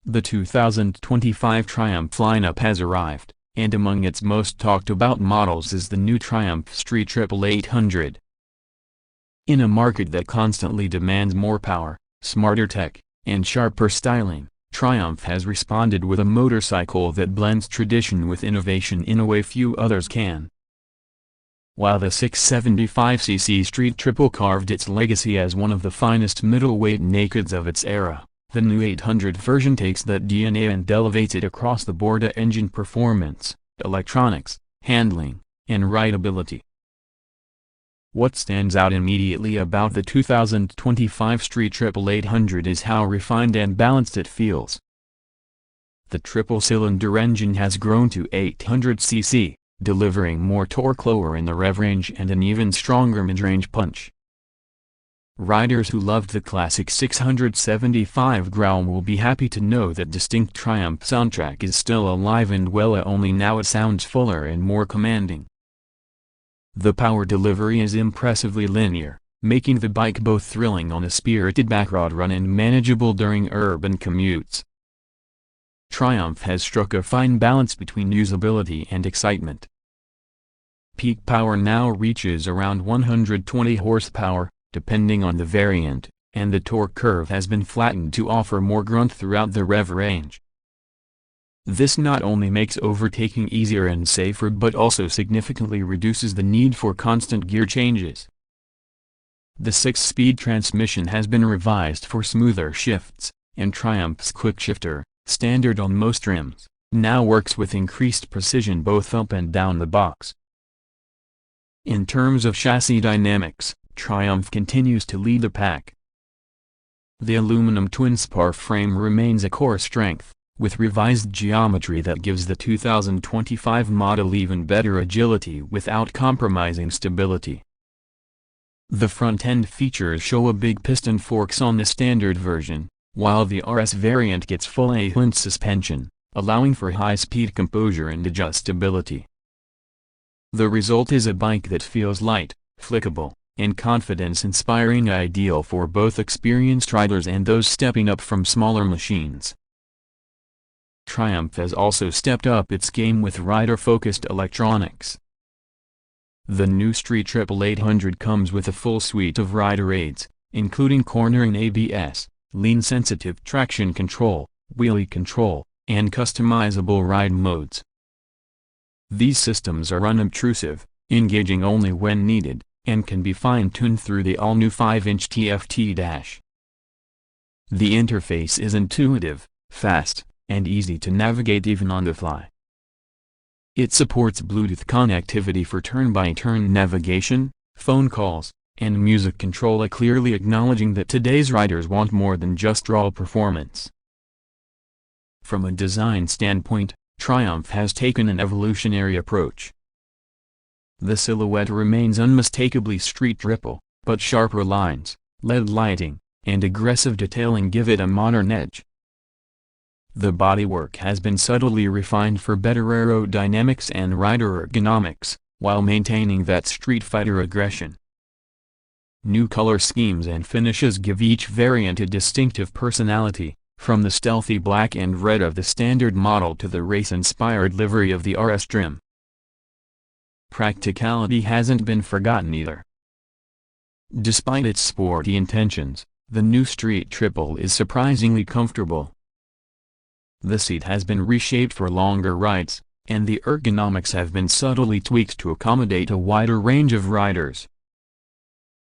The 2025 Triumph lineup has arrived, and among its most talked about models is the new Triumph Street Triple 800. In a market that constantly demands more power, smarter tech, and sharper styling, Triumph has responded with a motorcycle that blends tradition with innovation in a way few others can. While the 675cc Street Triple carved its legacy as one of the finest middleweight nakeds of its era, the new 800 version takes that DNA and elevates it across the board: engine performance, electronics, handling, and rideability. What stands out immediately about the 2025 Street Triple 800 is how refined and balanced it feels. The triple-cylinder engine has grown to 800 cc, delivering more torque lower in the rev range and an even stronger mid-range punch. Riders who loved the classic 675 growl will be happy to know that distinct Triumph soundtrack is still alive and well, only now it sounds fuller and more commanding. The power delivery is impressively linear, making the bike both thrilling on a spirited backroad run and manageable during urban commutes. Triumph has struck a fine balance between usability and excitement. Peak power now reaches around 120 horsepower, depending on the variant, and the torque curve has been flattened to offer more grunt throughout the rev range. This not only makes overtaking easier and safer but also significantly reduces the need for constant gear changes. The 6-speed transmission has been revised for smoother shifts, and Triumph's quick shifter, standard on most rims, now works with increased precision both up and down the box. In terms of chassis dynamics, Triumph continues to lead the pack. The aluminum twin-spar frame remains a core strength, with revised geometry that gives the 2025 model even better agility without compromising stability. The front-end features show a big piston forks on the standard version, while the RS variant gets full A-link suspension, allowing for high-speed composure and adjustability. The result is a bike that feels light, flickable, and confidence-inspiring, ideal for both experienced riders and those stepping up from smaller machines. Triumph has also stepped up its game with rider-focused electronics. The new Street Triple 800 comes with a full suite of rider aids, including cornering ABS, lean-sensitive traction control, wheelie control, and customizable ride modes. These systems are unobtrusive, engaging only when needed, and can be fine-tuned through the all-new 5-inch TFT dash. The interface is intuitive, fast, and easy to navigate even on the fly. It supports Bluetooth connectivity for turn-by-turn navigation, phone calls, and music control, clearly acknowledging that today's riders want more than just raw performance. From a design standpoint, Triumph has taken an evolutionary approach. The silhouette remains unmistakably Street Triple, but sharper lines, LED lighting, and aggressive detailing give it a modern edge. The bodywork has been subtly refined for better aerodynamics and rider ergonomics, while maintaining that street fighter aggression. New color schemes and finishes give each variant a distinctive personality, from the stealthy black and red of the standard model to the race-inspired livery of the RS trim. Practicality hasn't been forgotten either. Despite its sporty intentions, the new Street Triple is surprisingly comfortable. The seat has been reshaped for longer rides, and the ergonomics have been subtly tweaked to accommodate a wider range of riders.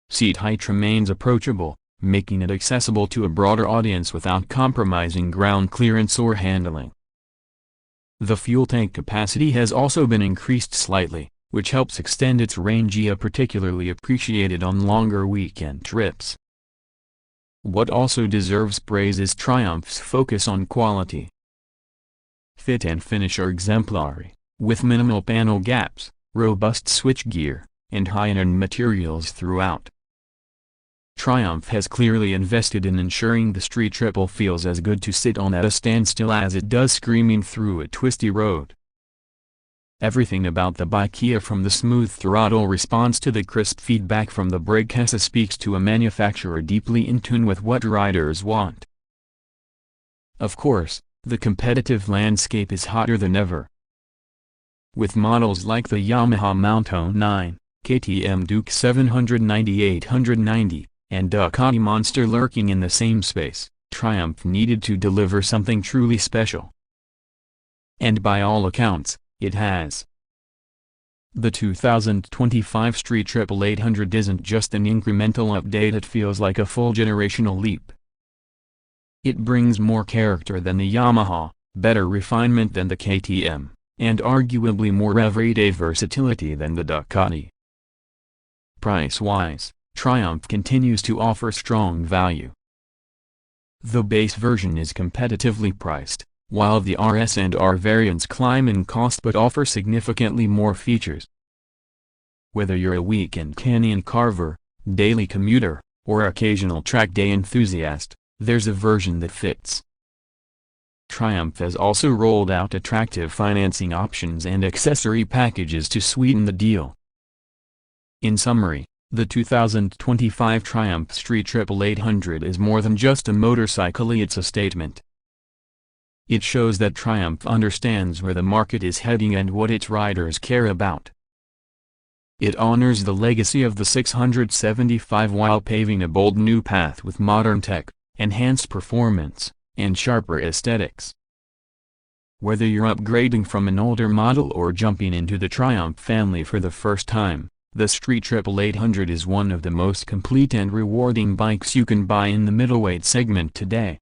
Seat height remains approachable, making it accessible to a broader audience without compromising ground clearance or handling. The fuel tank capacity has also been increased slightly, which helps extend its range, particularly appreciated on longer weekend trips. What also deserves praise is Triumph's focus on quality. Fit and finish are exemplary, with minimal panel gaps, robust switchgear, and high-end materials throughout. Triumph has clearly invested in ensuring the Street Triple feels as good to sit on at a standstill as it does screaming through a twisty road. Everything about the bike, from the smooth throttle response to the crisp feedback from the brake caster, speaks to a manufacturer deeply in tune with what riders want. Of course, the competitive landscape is hotter than ever. With models like the Yamaha Mounto 9, KTM Duke 790-890, and Ducati Monster lurking in the same space, Triumph needed to deliver something truly special. And by all accounts, it has. The 2025 Street Triple 800 isn't just an incremental update, it feels like a full generational leap. It brings more character than the Yamaha, better refinement than the KTM, and arguably more everyday versatility than the Ducati. Price-wise, Triumph continues to offer strong value. The base version is competitively priced, while the RS and R variants climb in cost but offer significantly more features. Whether you're a weekend canyon carver, daily commuter, or occasional track day enthusiast, there's a version that fits. Triumph has also rolled out attractive financing options and accessory packages to sweeten the deal. In summary, the 2025 Triumph Street Triple 800 is more than just a motorcycle, it's a statement. It shows that Triumph understands where the market is heading and what its riders care about. It honors the legacy of the 675 while paving a bold new path with modern tech, enhanced performance, and sharper aesthetics. Whether you're upgrading from an older model or jumping into the Triumph family for the first time, the Street Triple 800 is one of the most complete and rewarding bikes you can buy in the middleweight segment today.